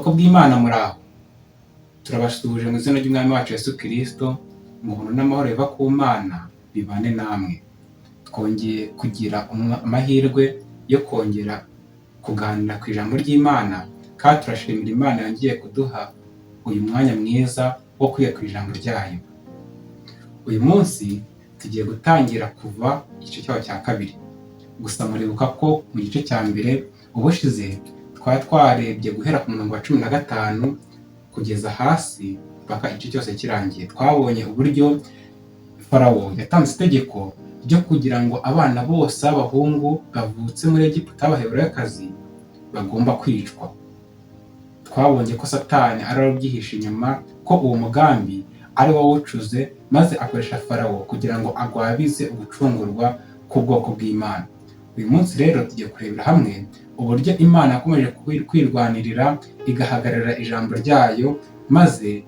Ubwoko bw'Imana muraho, turabasuhuje mu izina ry'Umwami wacu Yesu Kristo, ngo ubuntu n'amahoro biva ku Mana bibane namwe. Twongeye kugira amahirwe yo kongera kuganira ku ijambo ry'Imana, kandi turashimira Imana yongeye kuduha uyu mwanya mwiza wo kwiga ku ijambo ryayo. Uyu munsi tugiye gutangira kuva igice cyaho cya kabiri. Gusa muribuka ko mu gice cya mbere ubushize twari twarebye guhera ku murongo wa 15 kugeza hasi paka igice cyose kirangiye. Twabonye uburyo Farawo yatanze itegeko ryo kugira ngo abana bose b'abahungu bavutse muri Egiputa b'Abaheburayakazi bagomba kwicwa. Twabonye ko Satani arabyihishe inyuma, ko uwo mugambi ari wo wucuze, maze akoresha Farawo kugira ngo agwabize ugucungurwa k'ubwoko bw'Imana. Uyu munsi rero tugiye kurebera hamwe uburyo Imana yakomeje kwirwanirira igahagarara ijambo ryayo, maze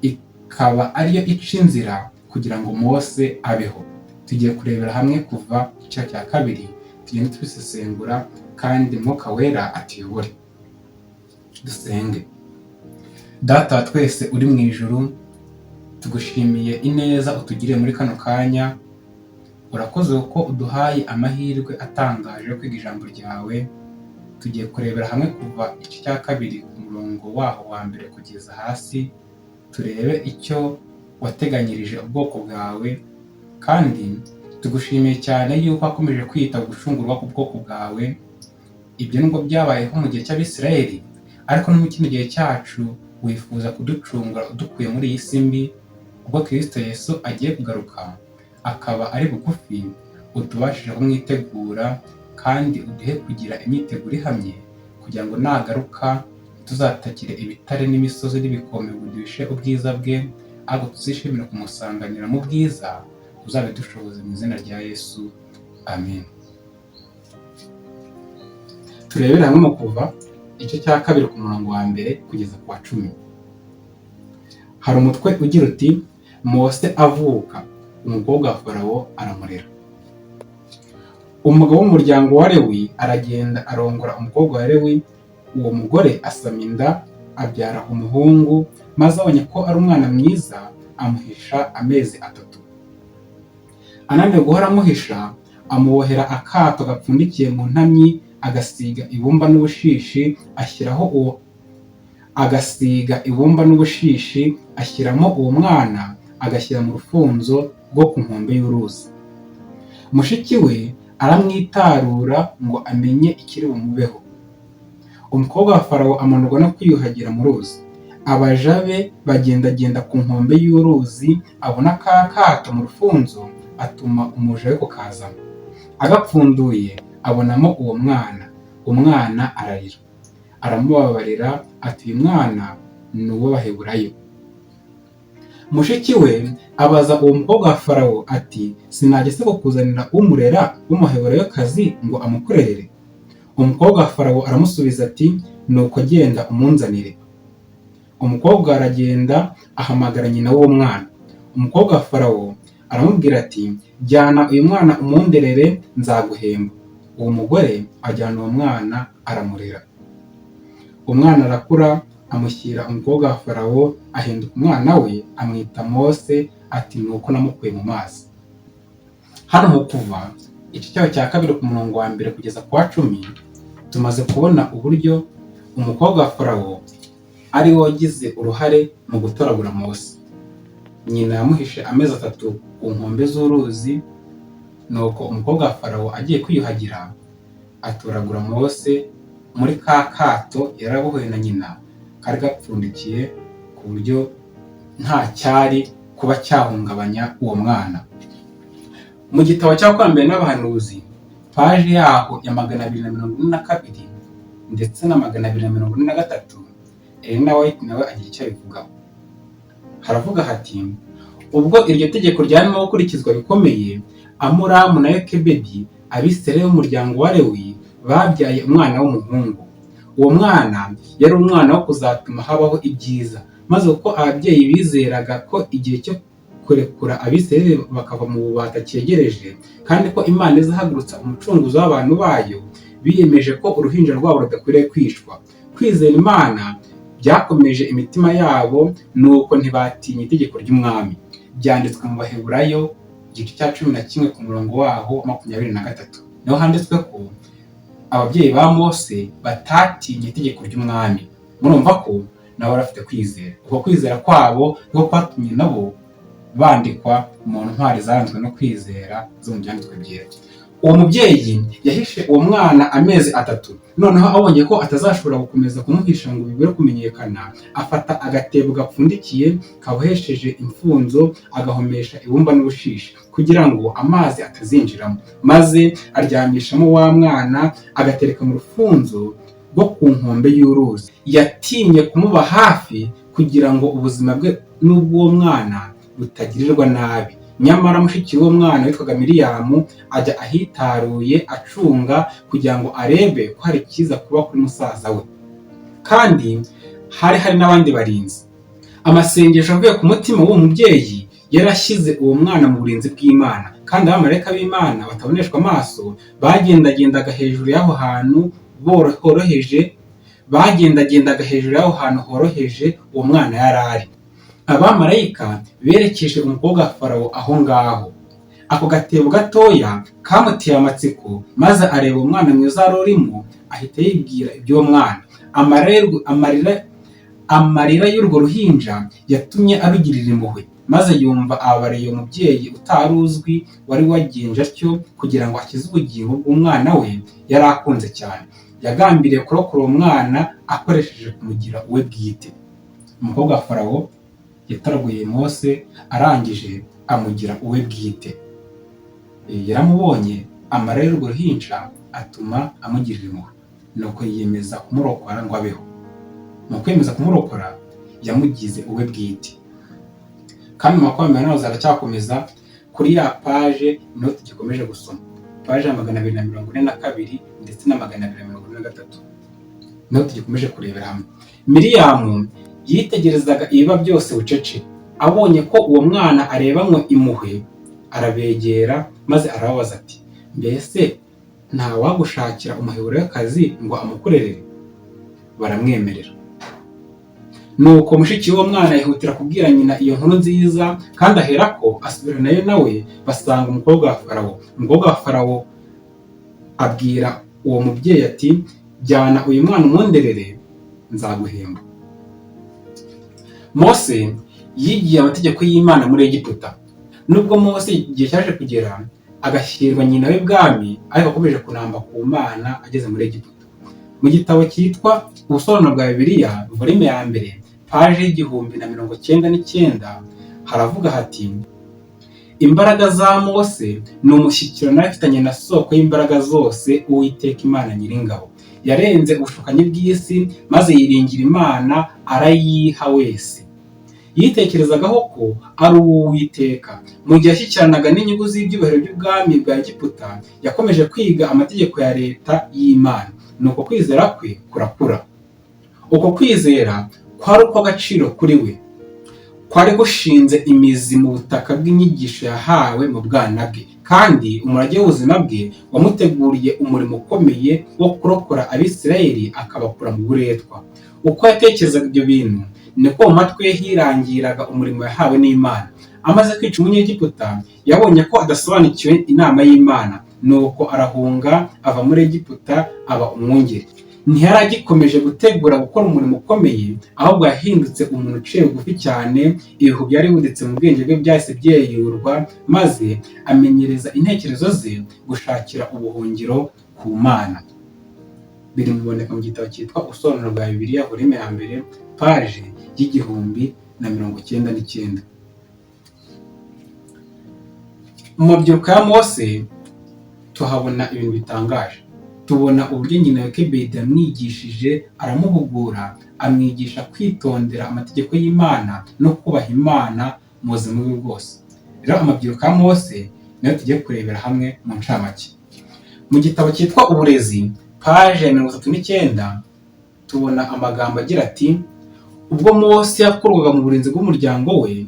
ikaba ariyo ica inzira kugira ngo Mose abeho. Tugiye kurebera hamwe kuva igice cya kabiri, tugenda tubisesengura kandi Mwuka Wera atuyobore. Dusenge. Data wa twese uri mu ijuru, tugushimiye ineza utugiriye muri kano kanya. Urakoze ko uduhaye amahirwe atangaje yo kwiga ijambo ryawe. Tugiye kurebera hamwe kuva igice cya kabiri ku murongo waho wa mbere kugeza hasi, turebe icyo wateganyirije ubwoko bwawe, kandi tugushimiye cyane yuko wakomeje kwita gucungurwa k'ubwoko bwawe. Ibyo nubwo byabayeho mu gihe cy'Abisirayeli, ariko no mu kindi gihe cyacu wifuza kuducungura udukuye muri iyi si mbi. Ubwo Kristo Yesu agiye kugaruka akaba ari bugufi, utubashije kumwitegura kandi uduhe kugira imyiteguro ihamye, kugira ngo nagaruka tuzatakire ibitare n'imisozi n'ibikombe ngo duhishe ubwiza bwe, ahubwo tuzishimira kumusanganira mu bwiza. Uzabidushoboze mu izina rya Yesu, amen. Turebera hamwe mu kuva igice cya kabiri ku murongo wa mbere kugeza ku wa 10. Hari umutwe ugira uti Mose avuka, umukobwa wa Farawo aramurera. Umugabo w'umuryango wa Lewi aragenda arongora umukobwa wa Lewi. Uwo mugore asama inda, abyara umuhungu, maze abonye ko ari umwana mwiza amuhisha amezi 3. Ananiwe guhora amuhisha, amubohera akato gapfundikiye mu ntamyi, agasiga ibumba n'ubushishi ashyiramo uwo mwana, agashyira mu rufunzo rwo ku nkombe y'uruzi. Mushiki we aramwitarura ngo amenye ikiri bumubeho. Umukobwa wa Farawo amanurwa no kwiyuhagira mu ruzi. Abaja be bagendagenda ku nkombe y'uruzi, abona ka kato mu rufunzo, atuma umuja we kukazana. Agapfunduye abonamo uwo mwana. Umwana ararira, aramubabarira ati uyu mwana ni uw'Abaheburayo. Mushiki we abaza uwo mukobwa wa Farawo ati sinajya se kukuzanira umurera w'Umuheburayakazi ngo amukurerere? Umukobwa wa Farawo aramusubiza ati nuko genda umunzanire. Umukobwa aragenda ahamagara nyina w'uwo mwana. Umukobwa wa Farawo aramubwira ati jyana uyu mwana umunderere, nzaguhemba. Uwo mugore ajyana uwo mwana aramurera. Umwana arakura, amushyira umukobwa wa Farawo, ahinduka umwana we, amwita Mose, ati nuko namukuye mu mazi. Hano mu kuva igice cyaho cya kabiri ku murongo wa mbere kugeza ku wa 10, tumaze kubona uburyo umukobwa wa Farawo ari we wagize uruhare mu gutoragura Mose. Nyina yamuhishe amezi 3 ku nkombe z'uruzi, nuko umukobwa wa Farawo agiye kwiyuhagira atoragura Mose muri ka kato yarabohoye na nyina, kari gapfundikiye ku buryo nta cyari kuba cyahungabanya uwo mwana. Mu gitabo cya Kwambere n'Abahanuzi paje yaho ya 242 ndetse na 243, Ellen White nawe agira icyo abivugaho. Haravuga hati ubwo iryo tegeko ryarimo gukurikizwa bikomeye, Amuramu na Yokebedi, Abisirayeli b'umuryango wa Lewi, babyaye umwana w'umuhungu. Uwo mwana yari umwana wo kuzatuma habaho ibyiza, maze uko ababyeyi bizeraga ko igihe cyo kurekura Abisirayeli bakava mu bubata cyegereje, kandi ko Imana izahagurutsa umucunguzi w'abantu bayo, biyemeje ko uruhinja rwabo rudakwiriye kwishwa. Kwizera Imana byakomeje imitima yabo, nuko ntibatinya itegeko ry'umwami. Byanditswe mu Baheburayo igice cya 11 ku murongo waho 23, niho handitswe ko ababyeyi ba Mose batatinye itegeko ry'umwami. Murumva ko nabo barafite kwizera. Uko kwizera kwabo niko kwatumye nabo bandikwa mu ntwari zaranzwe no kwizera zo mu byanditswe byera. Uwo mubyeyi yahishe uwo mwana amezi 3, noneho abonye ko atazashobora gukomeza kumuhisha ngo bibure kumenyekana, afata agatebo gapfundikiye kabohesheje imfunzo, agahomesha ibumba n'ubushishi kugira ngo amazi atazinjiramo, maze aryamishamo wa mwana, agatereka mu rufunzo rwo ku nkombe y'uruzi. Yatinye kumuba hafi kugira ngo ubuzima bwe n'ubw'uwo mwana butagirirwa nabi. Nyamara mushiki w'uwo mwana witwaga Miriyamu ajya ahitaruye acunga kugira ngo arebe ko hari ikiza kuba kuri musaza we, kandi hari n'abandi barinzi. Amasengesho avuye ku mutima w'uwo mubyeyi yarashyize uwo mwana mu burinzi bw'Imana, kandi abamarayika b'Imana bataboneshwa amaso bagendagendaga hejuru y'aho hantu horoheje uwo mwana yari ari. Abamarayika berekeje umukobwa wa Farawo aho ngaho. Ako gatebo gatoya kamuteye amatsiko, maze areba umwana mwiza wari urimo, ahita yibwira iby'uwo mwana. Amarira y'urwo ruhinja yatumye abigirira impuhwe, maze yumva ababariye umubyeyi utari uzwi wari wagenje atyo kugira ngo akize ubugingo bw'umwana we yari akunze cyane. Yagambiriye kurokora uwo mwana akoresheje kumugira uwe bwite. Umukobwa wa Farawo yataraguye Mose, arangije amugira uwe bwite. Yaramubonye amarira y'urwo ruhinja atuma amugirira impuhwe, nuko yiyemeza kumurokora ngo abeho. Mu kwemeza kumurokora yamugize uwe bwite. Kandi mu makomeye naho zaracyakomeza kuri ya paje niho tugikomeje gusoma, paje ya 242 ndetse na 243, niho tugikomeje kurebera hamwe. Miriyamu yitegerezaga ibiba byose bucece. Abonye ko uwo mwana arebanywe impuhwe, arabegera maze arababaza ati, mbese nta wagushakira umuhebureyakazi ngo amukurerere? Baramwemerera. Nuko mushiki w'uwo mwana yihutira kubwira nyina iyo nkuru nziza, kandi aherako asubira nayo nawe basanga umukobwa wa Farawo. Umukobwa wa Farawo abwira uwo mubyeyi ati, jyana uyu mwana umunderere, nzaguhemba. Mose yigiye amategeko y'Imana muri Egiputa. Nubwo Mose igihe cyaje kugera agashyirwa nyina w'ibwami, ariko akomeje kunamba ku Mana ageze muri Egiputa. Mu gitabo cyitwa Ubusobanuro bwa Bibiliya, volume ya 1, paje 1099, haravuga hati, imbaraga za Mose ni umushyikirano afitanye na soko y'imbaraga zose, Uwiteka Imana Nyiringabo. Yarenze ubushukanyi bw'isi, maze yiringira Imana arayiha wese. Yitekerezagaho ko ari Uwiteka. Mu gihe ashyikiranaga n'inyungu z'ibyubahiro by'ubwami bwa Egiputa, yakomeje kwiga amategeko ya leta y'Imana, nuko kwizera kwe kurakura. Uko kwizera kwari ukw'agaciro kuri we, kwari gushinze imizi mu butaka bw'inyigisho yahawe mu bwana bwe, kandi umurage w'ubuzima bwe wamuteguriye umurimo ukomeye wo kurokora Abisirayeli akabakura mu buretwa. Uko yatekerezaga ibyo bintu, niko mu matwi ye hirangiraga umurimo yahawe n'Imana. Amaze kwica Umunyegiputa, yabonye ko adasobanukiwe inama y'Imana, nuko arahunga ava muri Egiputa aba umwungeri. Ntiyari agikomeje gutegura gukora umurimo ukomeye, ahubwo yahindutse umuntu uciye bugufi cyane. Ibihu byari biditse mu bwenge bwe byahise byeyurwa, maze amenyereza intekerezo ze gushakira ubuhungiro ku Mana. Biri muboneka mu gitabo cyitwa Ubusobanuro bwa Bibiliya, volume ya 1, paje 1099. Mu mabyiruka ya Mose tuhabona ibintu bitangaje. Tubona uburyo nyina wa Yokebedi yamwigishije, aramuhugura, amwigisha kwitondera amategeko y'Imana no kubaha Imana mu buzima bwe bwose. Rero amabyiruka ya Mose nayo tugiye kurebera hamwe mu ncamake. Mu gitabo cyitwa Uburezi, paje 39, tubona amagambo agira ati, ubwo Mose yakorwaga mu burinzi bw'umuryango we,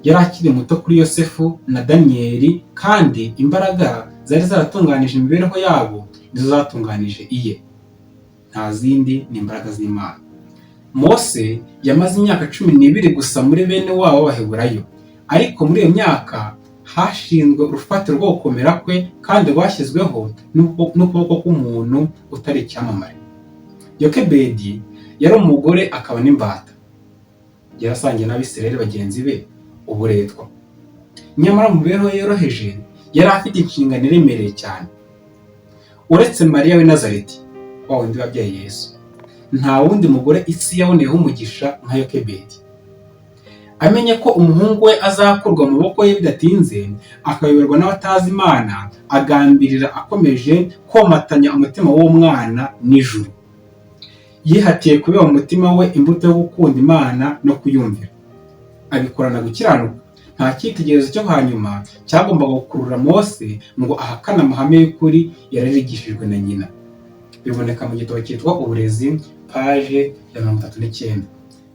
yari akiri muto kuri Yosefu na Daniyeli, kandi imbaraga zari zaratunganije imibereho yabo nizo zatunganije iye, nta zindi ni imbaraga z'Imana. Mose yamaze imyaka 12 gusa muri bene wabo b'Abaheburayo, ariko muri iyo myaka hashinzwe urufatiro rwo gukomera kwe kandi rwashyizweho n'ukuboko k'umuntu utari icyamamare. Yokebedi yari umugore akaba n'imbata, yarasangiye n'Abisirayeli bagenzi be uburetwa. Nyamara mu mibereho yoroheje yari afite inshingano iremereye cyane. Uretse Mariya w'i Nazareti, wa wundi wabyaye Yesu, nta wundi mugore isi yaboneyeho umugisha nka Yokebedi. Amenye ko umuhungu we azakurwa mu maboko ye bidatinze, akayoberwa n'abatazi Imana, agambirira akomeje komatanya umutima w'umwana n'ijuru. Yihatiye kubera mu mutima we imbuto yo gukunda Imana no kuyumvira, abikorana gukiranuka. Nta cyitegererezo cyo hanyuma cyagombaga gukurura Mose ngo ahakane amahame y'ukuri yararigishijwe na nyina. Biboneka mu gitabo cyitwa Uburezi, paje ya 39.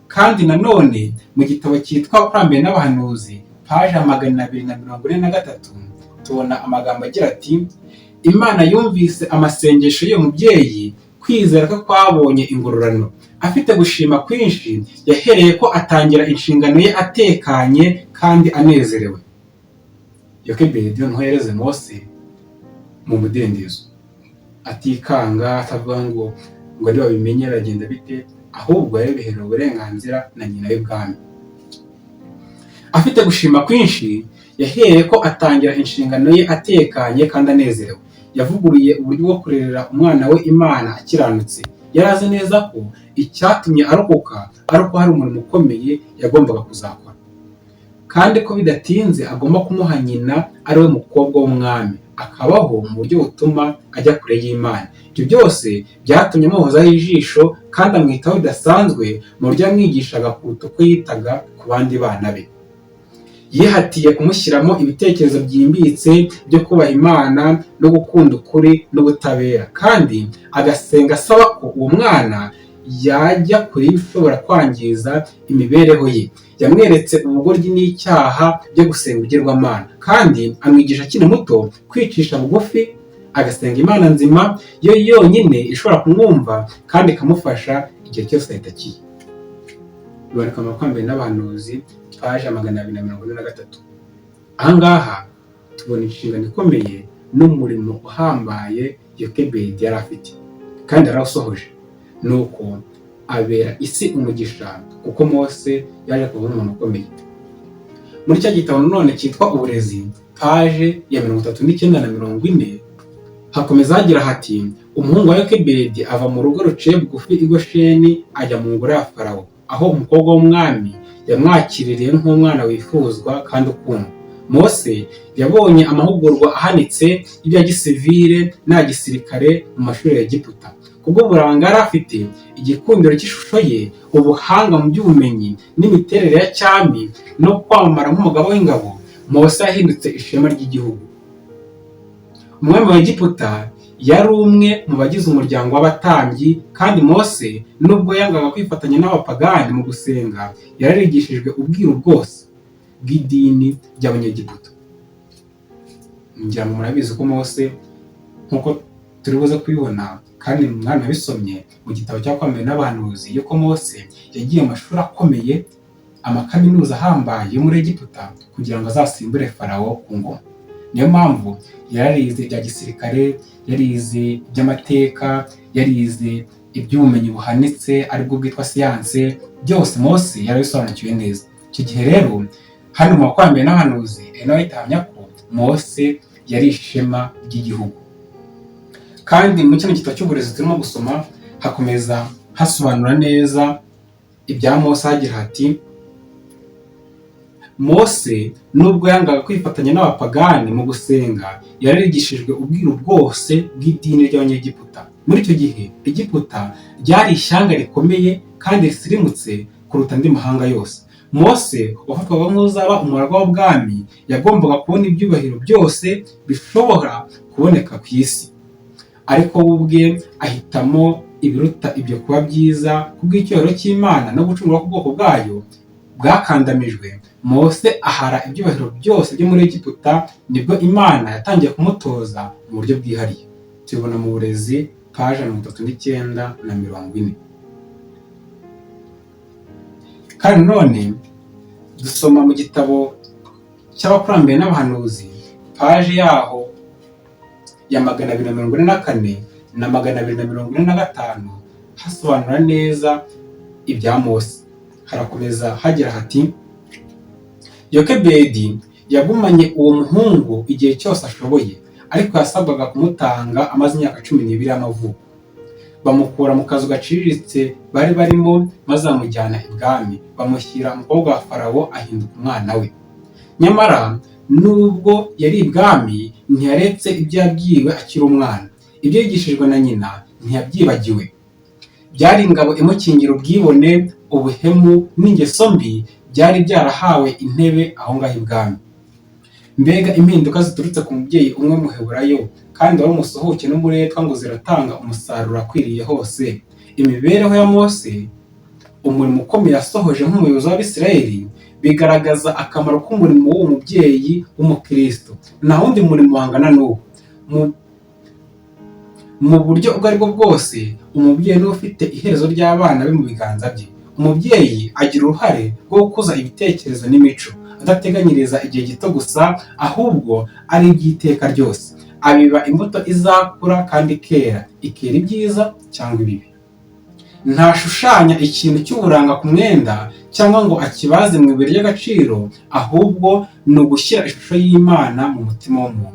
Kandi nanone mu gitabo cyitwa Ukurambere n'Abahanuzi, paje ya 243, tubona amagambo agira ati: Imana yumvise amasengesho y'uwo mubyeyi, kwizera ko kwabonye ingororano. Afite gushima kwinshi, yahereye ko atangira inshingano ye atekanye kandi anezerewe. Yokebedi ntuhereze Mose mu mudendezo, atikanga, atavuga ngo ari babimenye bagenda bite, ahubwo yabiherewe uburenganzira na nyina w'ibwami. Afite gushima kwinshi, yahereye ko atangira inshingano ye atekanye kandi anezerewe. Yavuguruye uburyo bwo kurerera umwana we Imana akiranutse. Yari azi neza ko icyatumye arokoka ari uko hari umurimo ukomeye yagombaga kuzakora, kandi ko bidatinze agomba kumuha nyina ari we mukobwa w'umwami, akabaho mu buryo butuma ajya kure y'Imana. Ibyo byose byatumye amuhozaho ijisho kandi amwitaho bidasanzwe mu buryo yamwigishaga kuruta uko yitaga ku bandi bana be. Yihatiye kumushyiramo ibitekerezo byimbitse byo kubaha Imana no gukunda ukuri n'ubutabera, kandi agasenga asaba ko uwo mwana yajya kure y'ibishobora kwangiza imibereho ye. Yamweretse ubugoryi n'icyaha byo gusenga ibigirwamana, kandi amwigisha akiri muto kwicisha bugufi, agasenga Imana nzima yo yonyine ishobora kumwumva kandi ikamufasha igihe cyose yatakiye. Biboneka mu Ukurambere n'Abahanuzi, paje 243. Ahangaha tubona inshingano ikomeye n'umurimo uhambaye Yokebedi yari afite, kandi yarawusohoje. Nuko abera isi umugisha, kuko Mose yaje kuba umuntu ukomeye. Muri cya gitabo none cyitwa Uburezi, paje ya 39 na 40, hakomeza hagira hati: Umuhungu wa Yokebedi ava mu rugo ruciye bugufi i Gosheni, ajya mu ngoro ya Farawo, aho umukobwa w'umwami yamwakiririye nk'umwana wifuzwa kandi ukundwa. Mose yabonye amahugurwa ahanitse y'ibya gisivile n'aya gisirikare mu mashuri ya Egiputa. Kubwo uburanga yari afite, igikundiro cy'ishusho ye, ubuhanga mu by'ubumenyi n'imiterere ya cyami no kwamamara nk'umugabo w'ingabo, Mose yahindutse ishema ry'igihugu. Umwami wa Egiputa yari umwe mu bagize umuryango w'abatambyi, kandi Mose nubwo yangaga kwifatanya n'abapagani mu gusenga, yararigishijwe ubwiru bwose bw'idini ry'Abanyegiputa. Ngira ngo murabizi ko Mose, nk'uko turi buze kubibona kandi mwana bisomye mu gitabo cy'Ukurambere n'Abahanuzi, yuko Mose yagiye mu mashuri akomeye, amakaminuza ahambaye yo muri Egiputa, kugira ngo azasimbure Farawo ku ngoma. Niyo mpamvu yarize ibya gisirikare, yarize iby'amateka, yarize iby'ubumenyi buhanitse aribwo bwitwa siyanse. Byose Mose yarabisobanukiwe neza. Icyo gihe rero hano mu Ukurambere n'Abahanuzi nawe itamya ko Mose yari ishema ry'igihugu. Kandi mu kino gitabo cy'Uburezi turimo gusoma, hakomeza hasobanura neza ibya Mose, hagira hati: Mose nubwo yangaga kwifatanya n'abapagani mu gusenga, yararigishijwe ubwiru bwose bw'idini ry'Abanyegiputa. Muri icyo gihe Egiputa ryari ishyanga rikomeye kandi risirimutse kuruta andi mahanga yose. Mose wafatwaga nk'uzaba umuragwa w'ubwami, yagombaga kubona ibyubahiro byose bishobora kuboneka ku isi, ariko we ubwe ahitamo ibiruta ibyo kuba byiza kubw'icyubahiro cy'Imana no gucungura k'ubwoko bwayo bwakandamijwe. Mose ahara ibyubahiro byose byo muri Egiputa, nibwo Imana yatangiye kumutoza mu buryo bwihariye. Tubibona mu Burezi, paje 39 na 40. Kandi none dusoma mu gitabo cy'abakurambere n'abahanuzi paje yaho ya 244 na 245 hasobanura neza ibya Mose. Harakomeza hagira hati: Yokebedi yagumanye uwo muhungu igihe cyose ashoboye, ariko yasabwaga kumutanga amaze imyaka 12 y'amavuko. Bamukura mu kazu gaciriritse bari barimo, maze bamujyana ibwami, bamushyira umukobwa wa Farawo ahinduka umwana we. Nyamara nubwo yari ibwami, ntiyaretse ibyo yabwiwe akiri umwana. Ibyo yigishijwe na nyina ntiyabyibagiwe. Byari ingabo imukingira ubwibone, ubuhemu n'ingeso mbi byari byarahawe intebe aho ngaho ibwami. Mbega impinduka ziturutse ku mubyeyi umwe muheburayo, kandi wari umusuhuke n'umuretwa, ngo ziratanga umusaruro akwiriye hose. Imibereho ya Mose, umurimo ukomeye yasohoje nk'umuyobozi w'Abisirayeli, bigaragaza akamaro k'umurimo w'uwo mubyeyi w'umukristo. Nta wundi murimo wangana n'uwo. Mu buryo ubwo ari bwo bwose, umubyeyi niwe ufite iherezo ry'abana be mu biganza bye. Umubyeyi agira uruhare rwo gukuza ibitekerezo n'imico, adateganyiriza igihe gito gusa, ahubwo ari iby'iteka ryose. Abiba imbuto izakura kandi ikera ibyiza cyangwa ibibi. Ntashushanya ikintu cy'uburanga ku mwenda cyangwa ngo akibaze mu ibuye ry'agaciro, ahubwo ni ugushyira ishusho y'Imana mu mutima w'umuntu.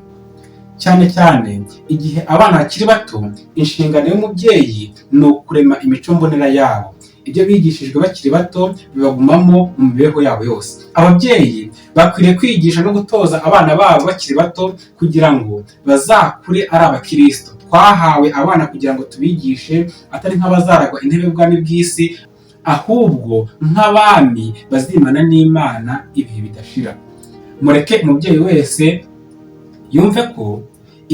Cyane cyane igihe abana bakiri bato, inshingano y'umubyeyi ni ukurema imico mbonera yabo. Ibyo bigishijwe bakiri bato bibagumamo mu mibereho yabo yose. Ababyeyi bakwiriye kwigisha no gutoza abana babo bakiri bato kugira ngo bazakure ari abakristo. Twahawe abana kugira ngo tubigishe, atari nk'abazaragwa intebe y'ubwami bw'isi, ahubwo nk'abami bazimana n'Imana ibihe bidashira. Mureke umubyeyi wese yumve ko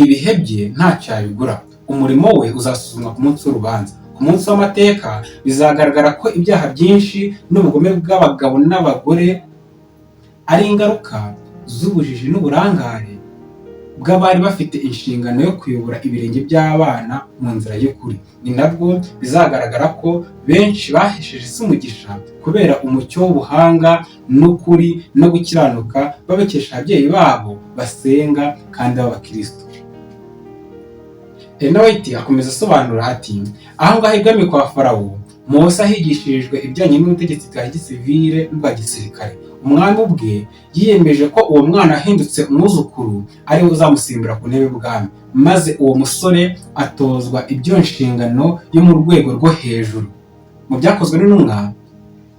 ibihe bye ntacyo yabigura. Umurimo we uzasuzumwa ku munsi w'urubanza. Ku munsi w'amateka bizagaragara ko ibyaha byinshi n'ubugome bw'abagabo n'abagore ari ingaruka z'ubujiji n'uburangare bw'abari bafite inshingano yo kuyobora ibirenge by'abana mu nzira y'ukuri. Ni nabwo bizagaragara ko benshi bahesheje isi umugisha kubera umucyo w'ubuhanga n'ukuri no gukiranuka babikesha ababyeyi babo basenga kandi b'abakristo. Ellen White akomeza asobanura ati: aho ngaho ibwami kwa Farawo, Mose ahigishirijwe ibijyanye n'ubutegetsi bwa gisivile n'ubwa gisirikare. Umwami ubwe yiyemeje ko uwo mwana ahindutse umwuzukuru ari we uzamusimbura ku ntebe y'ubwami, maze uwo musore atozwa ibyo nshingano yo mu rwego rwo hejuru. Mu byakozwe n'intumwa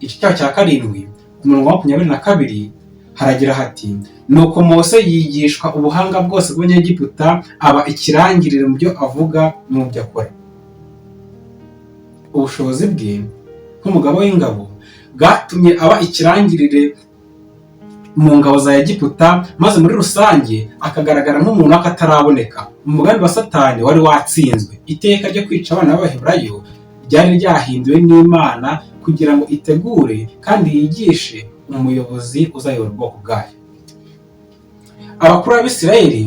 igice cya 7 ku murongo wa 22 haragira hati: nuko Mose yigishwa ubuhanga bwose bw'Abanyegiputa, aba ikirangirire mu byo avuga no mu byo akora. Ubushobozi bwe nk'umugabo w'ingabo bwatumye aba ikirangirire mu ngabo za Egiputa, maze muri rusange akagaragara nk'umuntu w'akataraboneka. Umugambi wa Satani wari watsinzwe. Iteka ryo kwica abana b'Abaheburayo ryari ryahinduwe n'Imana kugira ngo itegure kandi yigishe umuyobozi uzayobora ubwoko bwayo. Abakuru b'Abisirayeli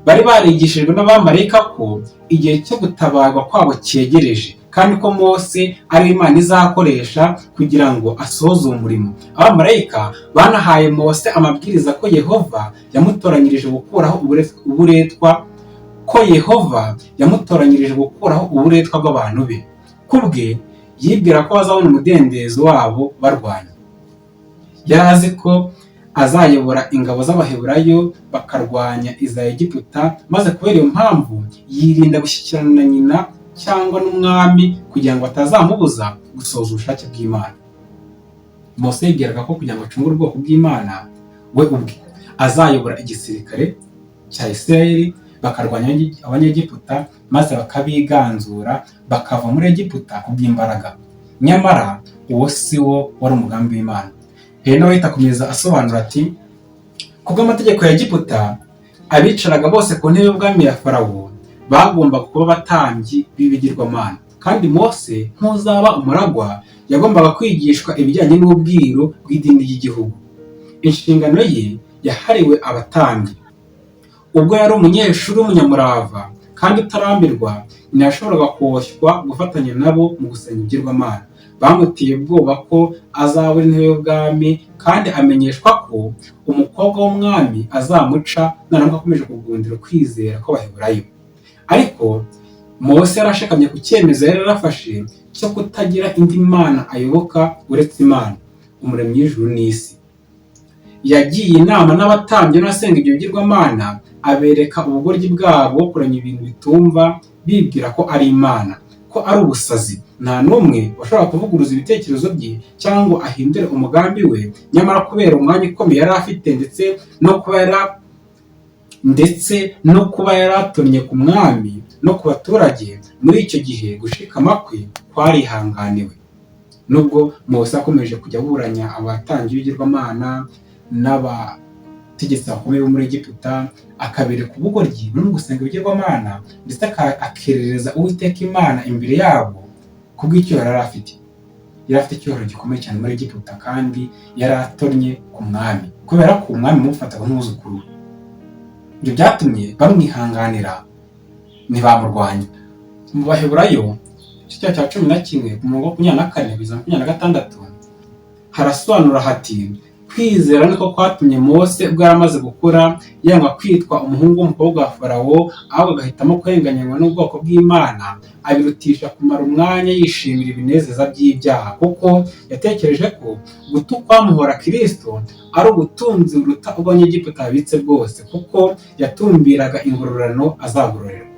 bari barigishijwe n'abamarayika ko igihe cyo gutabarwa kwabo cyegereje, kandi ko Mose ari Imana izakoresha kugira ngo asohoze uwo murimo. Abamarayika banahaye Mose amabwiriza ko Yehova yamutoranyirije gukuraho uburetwa bw'abantu be. Kubwe yibwira ko bazabona umudendezo wabo barwanya. Yari azi ko azayobora ingabo z'Abaheburayo bakarwanya iza Egiputa, maze kubera iyo mpamvu yirinda gushyikirana na nyina cyangwa n'umwami kugira ngo atazamubuza gusohoza ubushake bw'Imana. Mose yibwiraga ko kugira ngo acungure ubwoko bw'Imana, we ubwe azayobora igisirikare cya Isirayeli bakarwanya Abanyegiputa, maze bakabiganzura bakava muri Egiputa kubw'imbaraga. Nyamara uwo si wo wari umugambi w'Imana. Ellen White akomeza asobanura ati: kubw'amategeko ya Egiputa, abicaraga bose ku ntebe y'ubwami ya Farawo bagombaga kuba abatambyi b'ibigirwamana, kandi Mose nk'uzaba umuragwa yagombaga kwigishwa ibijyanye n'ubwiru bw'idini ry'igihugu. Inshingano ye yahariwe abatambyi. Ubwo yari umunyeshuri w'umunyamurava kandi utarambirwa, ntiyashoboraga koshywa gufatanya nabo mu gusenga ibigirwamana. bamuteye ubwoba ko azabura intebe y'ubwami, kandi amenyeshwa ko umukobwa w'umwami azamuca naramuka akomeje kugundira ukwizera kw'Abaheburayo. Ariko Mose yarashikamye ku cyemezo yari yarafashe cyo kutagira indi mana ayoboka uretse Imana, umuremyi w'ijuru n'isi. Yagiye inama n'abatambyi n'abasenga ibyo bigirwamana, abereka ubugoryi bwabo bwo kuramya ibintu bitumva, bibwira ko ari Imana, ko ari ubusazi. Nta n'umwe washobora kuvuguruza ibitekerezo bye cyangwa ahindure umugambi we, nyamara kubera umwanya ukomeye yari afite ndetse no kuba yaratonnye ku mwami no ku baturage, muri icyo gihe gushikama kwe kwarihanganiwe. Nubwo Mose akomeje kujya aburanya abatambyi b'ibigirwamana n'abategetsi bakomeye bo muri Egiputa, akabereka ubugoryi no gusenga ibigirwamana, ndetse akerereza Uwiteka Imana imbere yabo kubw'icyo yari afite. Yari afite icyubahiro gikomeye cyane muri Egiputa, kandi yari atonnye ku mwami kubera ko umwami mufataga nk'umwuzukuru we. Ibyo byatumye bamwihanganira, ntibamurwanya. Mu Baheburayo igice cya 11 ku murongo 24-26 harasobanura hati: kwizera niko kwatumye Mose ubwo yaramaze gukura yanga kwitwa umuhungu w'umukobwa wa Farawo, ahubwo agahitamo kurenganywa n'ubwoko bw'Imana, abirutisha kumara umwanya yishimira ibinezeza by'ibyaha, kuko yatekereje ko gutukwa muhora Kristo ari ubutunzi buruta ubw'Abanyegiputa babitse bwose, kuko yatumbiraga ingororano azagororerwa.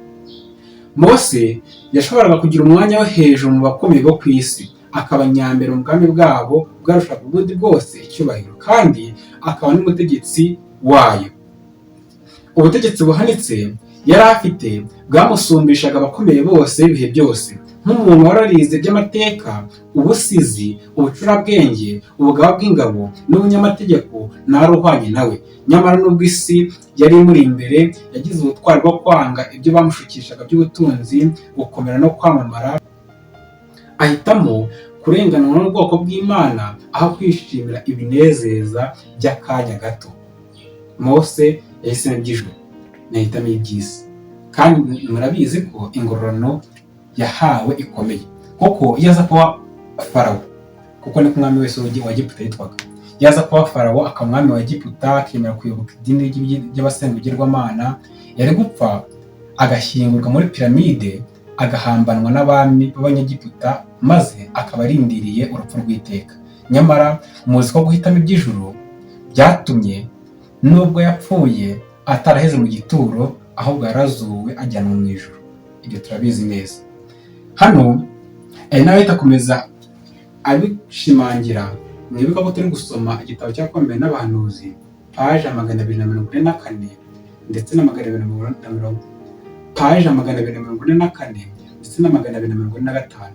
Mose yashoboraga kugira umwanya wo hejuru mu bakomeye bo ku isi, akaba nyambere mu bwami bwabo bwarushaga ubundi bwose icyubahiro, kandi akaba n'umutegetsi wayo. Ubutegetsi buhanitse yari afite bwamusumbishaga abakomeye bose b'ibihe byose. Nk'umuntu wararize by'amateka, ubusizi, ubucurabwenge, ubugaba bw'ingabo n'ubunyamategeko ntari uhwanye nawe. Nyamara n'ubwo isi yari imuri imbere, yagize ubutwari bwo kwanga ibyo bamushukishaga by'ubutunzi, gukomera no kwamamara, ahitamo kurenganwa n'ubwoko bw'Imana aho kwishimira ibinezeza by'akanya gato. Mose yahisemo iby'ijuru, ntahitamo iby'isi, kandi murabizi ko ingororano yahawe ikomeye. Kuko iyo aza kuba Farawo, kuko niko umwami wese wa Egiputa yitwaga, iyo aza kuba Farawo akaba umwami wa Egiputa, akemera kuyoboka idini ry'abasenga ibigirwamana, yari gupfa agashyingurwa muri piramide, agahambanwa n'abami b'Abanyegiputa, maze akaba arindiriye urupfu rw'iteka. Nyamara muzi ko guhitamo iby'ijuru byatumye nubwo yapfuye ataraheze mu gituro, ahubwo yarazuwe ajyanwa mu ijuru. Ibyo turabizi neza. Hano nawe akomeza abishimangira. Mwibuka ko turi gusoma igitabo cyakomeye n'abahanuzi, paje 244 ndetse na 244 ndetse na 245.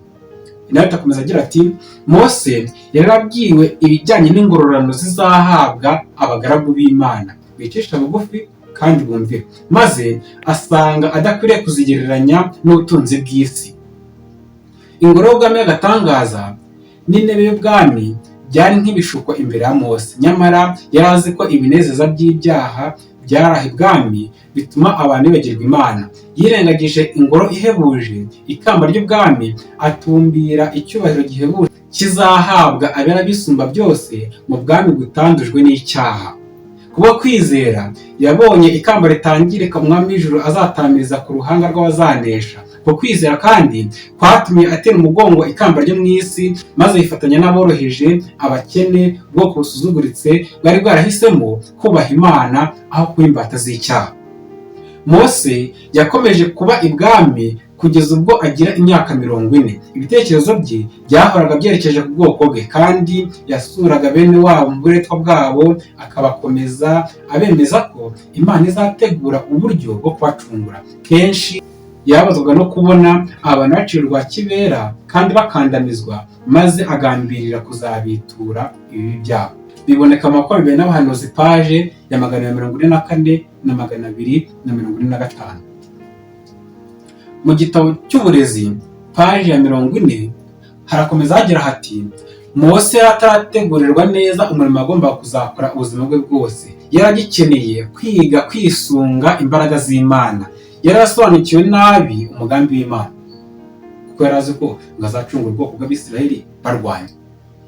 Nawe akomeza agira ati: Mose yarabwiwe ibijyanye n'ingororano zizahabwa abagaragu b'Imana bicisha bugufi kandi bumvira, maze asanga adakwiriye kuzigereranya n'ubutunzi bw'isi. Ingoro y'ubwami y'agatangaza n'intebe y'ubwami byari nk'ibishuko imbere ya Mose, nyamara yari azi ko ibinezeza by'ibyaha byaraha ibwami bituma abantu bibagirwa Imana. Yirengagije ingoro ihebuje, ikamba ry'ubwami, atumbira icyubahiro gihebuje kizahabwa abera bisumba byose mu bwami butandujwe n'icyaha. Kubwo kwizera yabonye ikamba ritangirika umwami w'ijuru azatamiriza ku ruhanga rw'abazanesha. Ku kwizera kandi kwatumye atera umugongo ikamba ryo mu isi, maze yifatanya n'aboroheje, abakene, ubwoko busuzuguritse bwari bwarahisemo kubaha Imana aho kuba imbata z'icyaha. Mose yakomeje kuba ibwami kugeza ubwo agira imyaka 40. Ibitekerezo bye byahoraga byerekeje ku bwoko bwe, kandi yasuraga bene wabo mu buretwa bwabo, akabakomeza abemeza ko Imana izategura uburyo bwo kubacungura. Kenshi yabazwaga no kubona abantu bacirwa kibera kandi bakandamizwa, maze agambirira kuzabitura ibibi byabo. Biboneka mu makomeye n'abahanuzi, paje ya 244 na 245. Mu gitabo cy'uburezi, paje ya 40, harakomeza hagira hati: Mose atarategurirwa neza umurimo agomba kuzakora ubuzima bwe bwose. Yaragikeneye kwiga kwisunga imbaraga z'Imana. Yarasobanukiwe nabi umugambi w'Imana. kuko yari azi ko ngo azacungura ubwoko bw'Abisirayeli barwanya.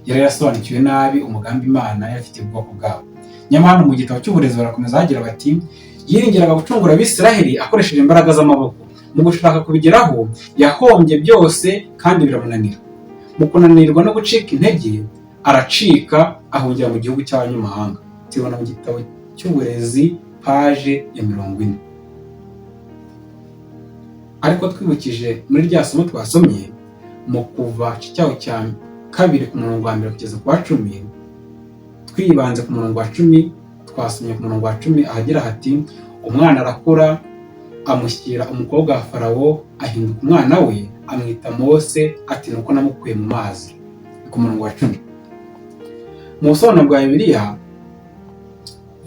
Yari yarasobanukiwe nabi umugambi Imana yari afitiye ubwoko bwabo. Nyamara mu gitabo cy'uburezi barakomeza bagira bati yiringiraga gucungura Abisirayeli akoresheje imbaraga z'amaboko. Mu gushaka kubigeraho yahombye byose kandi biramunanira. Mu kunanirwa no gucika intege aracika ahungira mu gihugu cy'abanyamahanga. Tubona mu gitabo cy'uburezi paje ya 40. Ariko twibukije muri rya somo twasomye mu kuva cyaho cya 2 ku murongo wa 1 kugeza ku wa 10, twibanze ku murongo wa 10, twasomye ku murongo wa 10 ahagira hati umwana arakura amushyira umukobwa wa Farawo ahinduka umwana we amwita Mose ati nuko namukuye mu mazi. Ku murongo wa 10 mu busobanuro bwa Bibiliya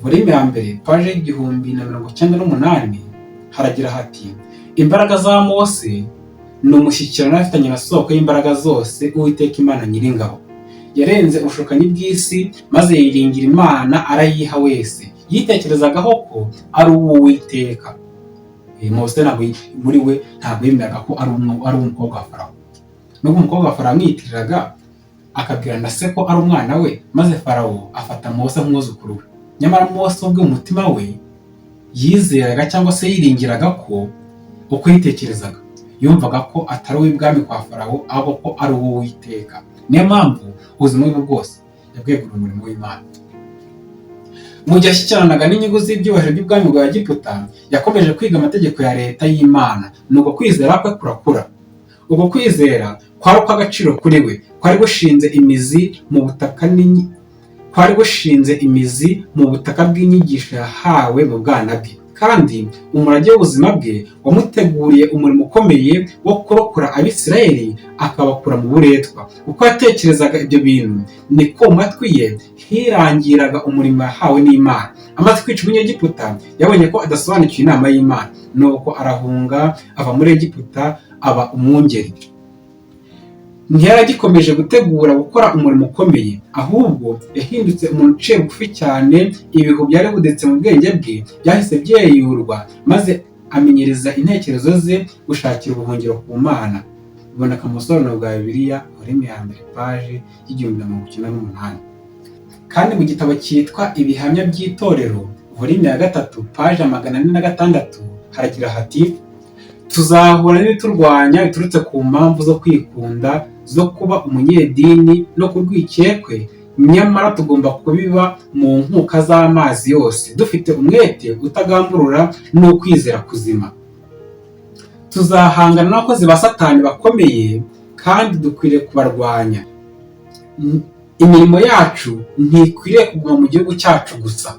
volume ya 1 paje 1098 haragira hati imbaraga za Mose ni umushyikirano afitanye na soko y'imbaraga zose Uwiteka Imana Nyiringabo. Yarenze ubushokanyi bw'isi maze yiringira Imana arayiha wese, yitekerezagaho ko ari uw'Uwiteka. Mose ntabwo muri we ntabwo yemeraga ko ari umukobwa wa Farawo. Nubwo umukobwa wa Farawo amwitiriraga akabwira na se ko ari umwana we, maze Farawo afata Mose nk'umwuzukuru we. Nyamara Mose ubwe mu mutima we yizeraga cyangwa se yiringiraga ko uko yitekerezaga yumvaga ko atari uw'ibwami kwa Farawo ahubwo ko ari uw'Uwiteka. Niyo mpamvu ubuzima bwe bwose yabweguriye umurimo w'Imana. Mu gihe ashyikiranaga n'inyungu z'ibyubahiro by'ubwami bwa Egiputa yakomeje kwiga amategeko ya leta y'Imana. Nuko kwizera kwe kurakura. Ubwo kwizera kwari ukw'agaciro kuri we, kwari gushinze imizi mu butaka bw'inyigisho yahawe mu bwana bwe, kandi umurage w'ubuzima bwe wamuteguriye umurimo ukomeye wo kurokora Abisirayeli akabakura mu buretwa. Uko yatekerezaga ibyo bintu niko mu matwi ye hirangiraga umurimo yahawe n'Imana. Amaze kwica Umunyegiputa yabonye ko adasobanukiwe inama y'Imana, nuko arahunga ava muri Egiputa aba umwungeri. Ntiyaragikomeje gutegura gukora umurimo ukomeye, ahubwo yahindutse umuntu uciye bugufi cyane. Ibihu byari budetse mu bwenge bwe byahise byeyurwa, maze amenyereza intekerezo ze gushakira ubuhungiro ku Mana. Biboneka mu busobanuro bwa Bibiliya volume ya 1 paje 1098. Kandi mu gitabo cyitwa Ibihamya by'itorero volume ya 3 paje 406 haragira hati tuzahura n'ibiturwanya biturutse ku mpamvu zo kwikunda, zo kuba umunyedini no kurwikekwe, nyamara tugomba kubiba mu nkuka z'amazi yose dufite umwete utagamburura n'ukwizera kuzima. Tuzahangana n'abakozi ba Satani bakomeye kandi dukwiriye kubarwanya. Imirimo yacu ntikwiriye kuguma mu gihugu cyacu gusa.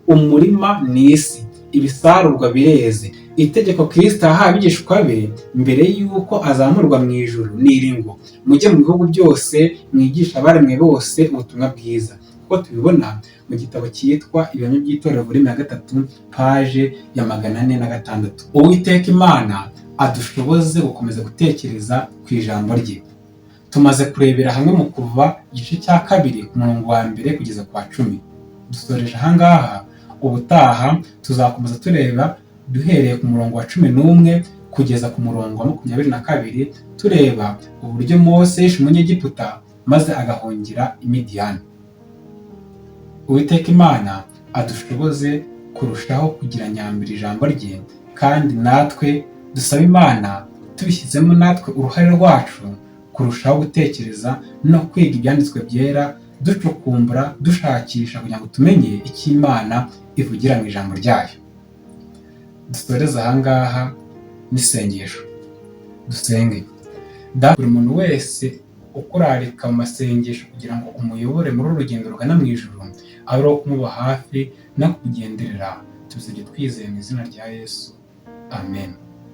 Umurima ni isi, ibisarurwa bireze. Itegeko Kristo yahaye abigishwa be mbere y'uko azamurwa mu ijuru ni ngo mujye mu bihugu byose mwigisha abaremwe bose ubutumwa bwiza. Kuko tubibona mu gitabo cyitwa Ibihamya by'itorero volume ya 3 paje ya 406. Uwiteka Imana adushoboze gukomeza gutekereza ku ijambo rye. Tumaze kurebera hamwe mu kuva igice cya 2 ku murongo wa 1 kugeza ku wa 10. Dusoreje ahangaha. Ubutaha tuzakomeza tureba duhereye ku murongo wa 11 kugeza ku murongo wa 22 tureba uburyo Mose yishe Umunyegiputa maze agahungira i Midiyani. Uwiteka Imana adushoboze kurushaho kugira nyambere ijambo rye, kandi natwe dusaba Imana tubishyizemo natwe uruhare rwacu kurushaho gutekereza no kwiga ibyanditswe byera, ducukumbura dushakisha kugira ngo tumenye icyo Imana ivugira mu ijambo ryayo. Dusoreze ahangaha n'isengesho. Dusenge. Buri muntu wese ukurarika mu masengesho kugira ngo umuyobore muri uru rugendo rugana mu ijuru, abeho kumuba hafi no kugenderera. Tubisabye twizeye mu izina rya Yesu. Amen.